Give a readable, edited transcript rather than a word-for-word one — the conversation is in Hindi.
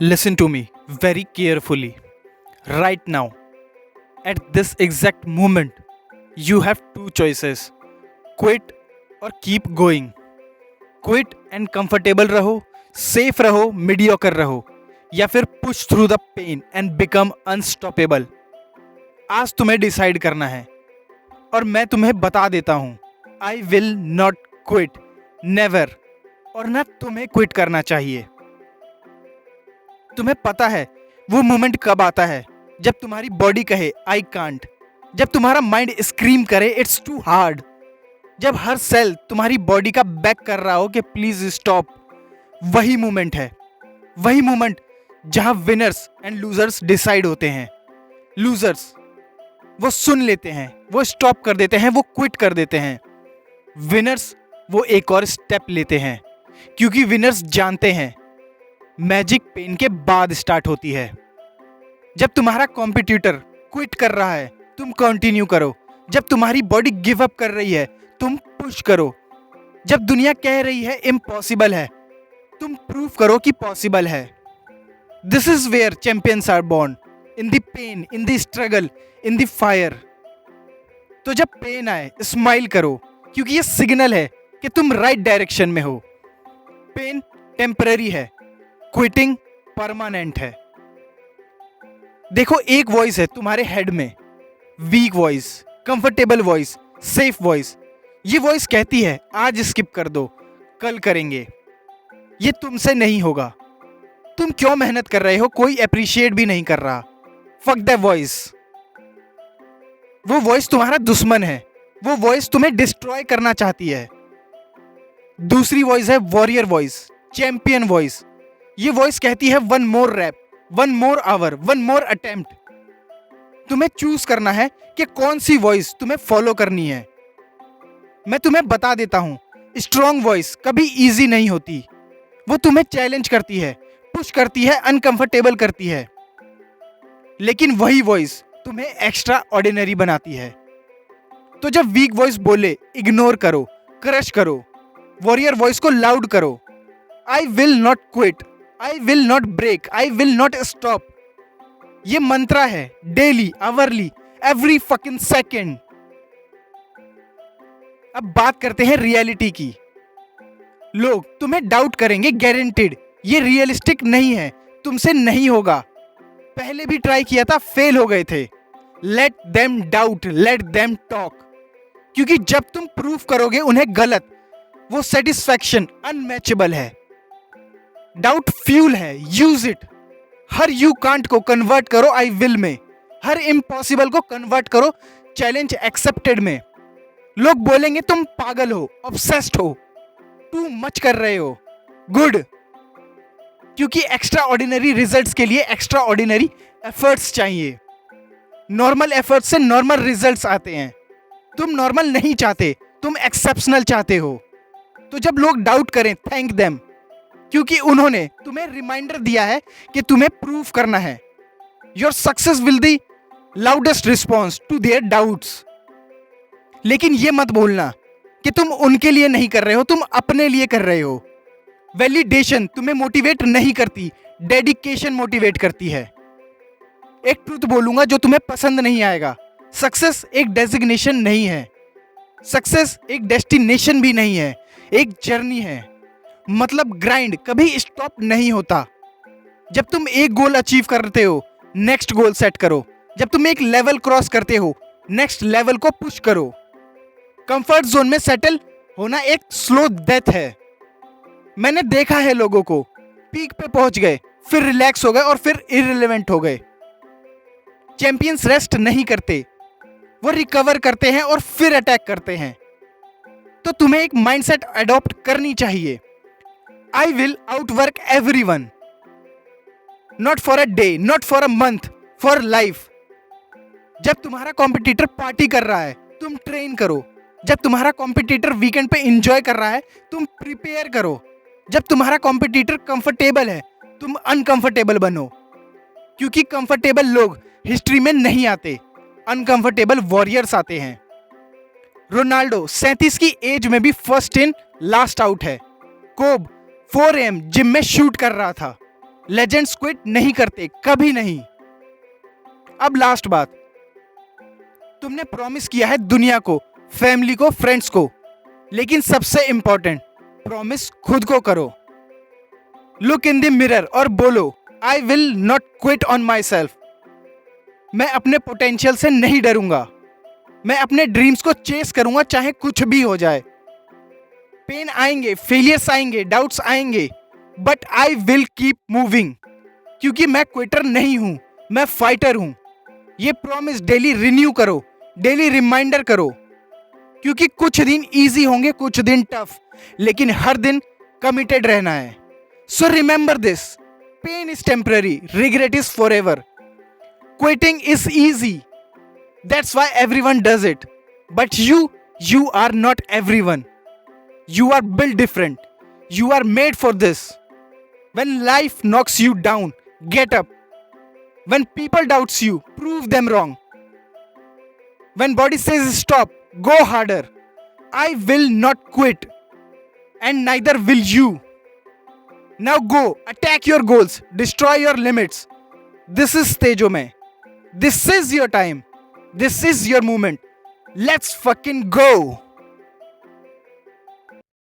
Listen to me very carefully. Right now, at this exact moment, you have two choices: quit or keep going. Quit and comfortable रहो, safe रहो, mediocre रहो, या फिर push through the pain and become unstoppable. आज तुम्हें डिसाइड करना है और मैं तुम्हें बता देता हूँ, आई विल नॉट क्विट, नेवर। और ना तुम्हें क्विट करना चाहिए। तुम्हें पता है वो मोमेंट कब आता है? जब तुम्हारी बॉडी कहे आई कांट, जब तुम्हारा माइंड स्क्रीम करे इट्स टू हार्ड, जब हर सेल तुम्हारी बॉडी का बैक कर रहा हो कि प्लीज स्टॉप। वही मोमेंट है, वही मोमेंट जहां विनर्स एंड लूजर्स डिसाइड होते हैं। लूजर्स वो सुन लेते हैं, वो स्टॉप कर देते हैं, वो क्विट कर देते हैं। विनर्स वो एक और स्टेप लेते हैं, क्योंकि विनर्स जानते हैं मैजिक पेन के बाद स्टार्ट होती है। जब तुम्हारा कॉम्पिटिटर क्विट कर रहा है तुम कंटिन्यू करो। जब तुम्हारी बॉडी गिव अप कर रही है तुम पुश करो। जब दुनिया कह रही है इम्पॉसिबल है तुम प्रूव करो कि पॉसिबल है। This is where champions are born, in the pain, in the struggle, in the fire. तो जब पेन आए स्माइल करो, क्योंकि ये सिग्नल है कि तुम राइट डायरेक्शन में हो। पेन टेम्पररी है, क्विटिंग परमानेंट है। देखो, एक वॉइस है तुम्हारे हेड में, week voice, comfortable voice, safe voice. ये वॉइस कहती है आज स्किप कर दो, कल करेंगे। ये तुमसे नहीं होगा। तुम क्यों मेहनत कर रहे हो? कोई अप्रिशिएट भी नहीं कर रहा। Fuck that voice. वो वॉइस तुम्हारा दुश्मन है। वो वॉइस तुम्हें डिस्ट्रॉय करना चाहती है। दूसरी वॉइस है वॉरियर वॉइस, चैंपियन वॉइस। ये वॉइस कहती है one more rep, one more hour, one more attempt. तुम्हें चूज करना है कि कौन सी वॉइस तुम्हें फॉलो करनी है। मैं तुम्हें बता देता हूं, स्ट्रॉन्ग वॉइस कभी इजी नहीं होती। वो तुम्हें चैलेंज करती है, पुश करती है, अनकंफर्टेबल करती है। लेकिन वही वॉइस तुम्हें एक्स्ट्रा ऑर्डिनरी बनाती है। तो जब वीक वॉइस बोले इग्नोर करो, क्रश करो। वॉरियर वॉइस को लाउड करो। I will not quit, I will not break, I will not stop. ये मंत्रा है, daily, hourly, every fucking second. अब बात करते हैं रियलिटी की। लोग तुम्हें डाउट करेंगे, गारंटीड। ये रियलिस्टिक नहीं है, तुमसे नहीं होगा। पहले भी ट्राई किया था, फेल हो गए थे। Let them doubt, let them talk. क्योंकि जब तुम प्रूव करोगे उन्हें गलत, वो सेटिस्फैक्शन अनमैचेबल है। डाउट फ्यूल है, use it. Her you can't को कन्वर्ट करो आई विल में। हर इम्पॉसिबल को कन्वर्ट करो चैलेंज एक्सेप्टेड में। लोग बोलेंगे तुम पागल हो, ऑब्सेस्ड हो, टू मच कर रहे हो। गुड, क्योंकि एक्स्ट्रा ऑर्डिनरी रिजल्ट्स के लिए एक्स्ट्रा ऑर्डिनरी एफर्ट्स चाहिए। नॉर्मल एफर्ट्स से नॉर्मल रिजल्ट्स आते हैं। तुम नॉर्मल नहीं चाहते, तुम एक्सेप्शनल चाहते हो। तो जब लोग डाउट करें, थैंक देम, क्योंकि उन्होंने तुम्हें रिमाइंडर दिया है कि तुम्हें प्रूव करना है। Your success will the loudest response to their doubts. लेकिन ये मत भूलना कि तुम उनके लिए नहीं कर रहे हो, तुम अपने लिए कर रहे हो। वैलिडेशन तुम्हें मोटिवेट नहीं करती, डेडिकेशन मोटिवेट करती है। एक ट्रूथ बोलूंगा जो तुम्हें पसंद नहीं आएगा। सक्सेस एक डेजिग्नेशन नहीं है, सक्सेस एक डेस्टिनेशन भी नहीं है, एक जर्नी है। मतलब ग्राइंड कभी स्टॉप नहीं होता। जब तुम एक गोल अचीव करते हो, नेक्स्ट गोल सेट करो। जब तुम एक लेवल क्रॉस करते हो, नेक्स्ट लेवल को पुश करो। कंफर्ट जोन में सेटल होना एक स्लो डेथ है। मैंने देखा है लोगों को पीक पे पहुंच गए, फिर रिलैक्स हो गए और फिर इररिलेवेंट हो गए। चैंपियंस रेस्ट नहीं करते, वो रिकवर करते हैं और फिर अटैक करते हैं। तो तुम्हें एक माइंडसेट अडॉप्ट करनी चाहिए। I will outwork everyone, not for a day, not for a month, for life. जब तुम्हारा कॉम्पिटिटर पार्टी कर रहा है तुम ट्रेन करो। जब तुम्हारा कॉम्पिटिटर वीकेंड पे एंजॉय कर रहा है तुम प्रिपेयर करो। जब तुम्हारा कॉम्पिटिटर कंफर्टेबल है तुम अनकंफर्टेबल बनो, क्योंकि कंफर्टेबल लोग हिस्ट्री में नहीं आते, अनकंफर्टेबल वॉरियर्स आते हैं। रोनाल्डो 37 की एज में भी फर्स्ट इन लास्ट आउट है। कोब 4 AM जिम में शूट कर रहा था। लेजेंड्स क्विट नहीं करते, कभी नहीं। अब लास्ट बात, तुमने प्रॉमिस किया है दुनिया को, फैमिली को, फ्रेंड्स को, लेकिन सबसे इंपॉर्टेंट प्रॉमिस खुद को करो। लुक इन द मिरर और बोलो, आई will not quit on my self. मैं अपने पोटेंशियल से नहीं डरूंगा, मैं अपने ड्रीम्स को चेस करूंगा चाहे कुछ भी हो जाए। पेन आएंगे, फेलियर्स आएंगे, डाउट्स आएंगे, but I will keep moving, क्योंकि मैं क्विटर नहीं हूं, मैं फाइटर हूं। ये प्रॉमिस डेली रिन्यू करो, डेली रिमाइंडर करो, क्योंकि कुछ दिन इजी होंगे, कुछ दिन टफ, लेकिन हर दिन कमिटेड रहना है। So remember this, pain is temporary, regret is forever, quitting is easy, that's why everyone does it, but you are not everyone. You are built different. You are made for this. When life knocks you down, get up. When people doubts you, prove them wrong. When body says stop, go harder. I will not quit, and neither will you. Now go, attack your goals, destroy your limits. This is Tejomay. This is your time. This is your moment. Let's fucking go.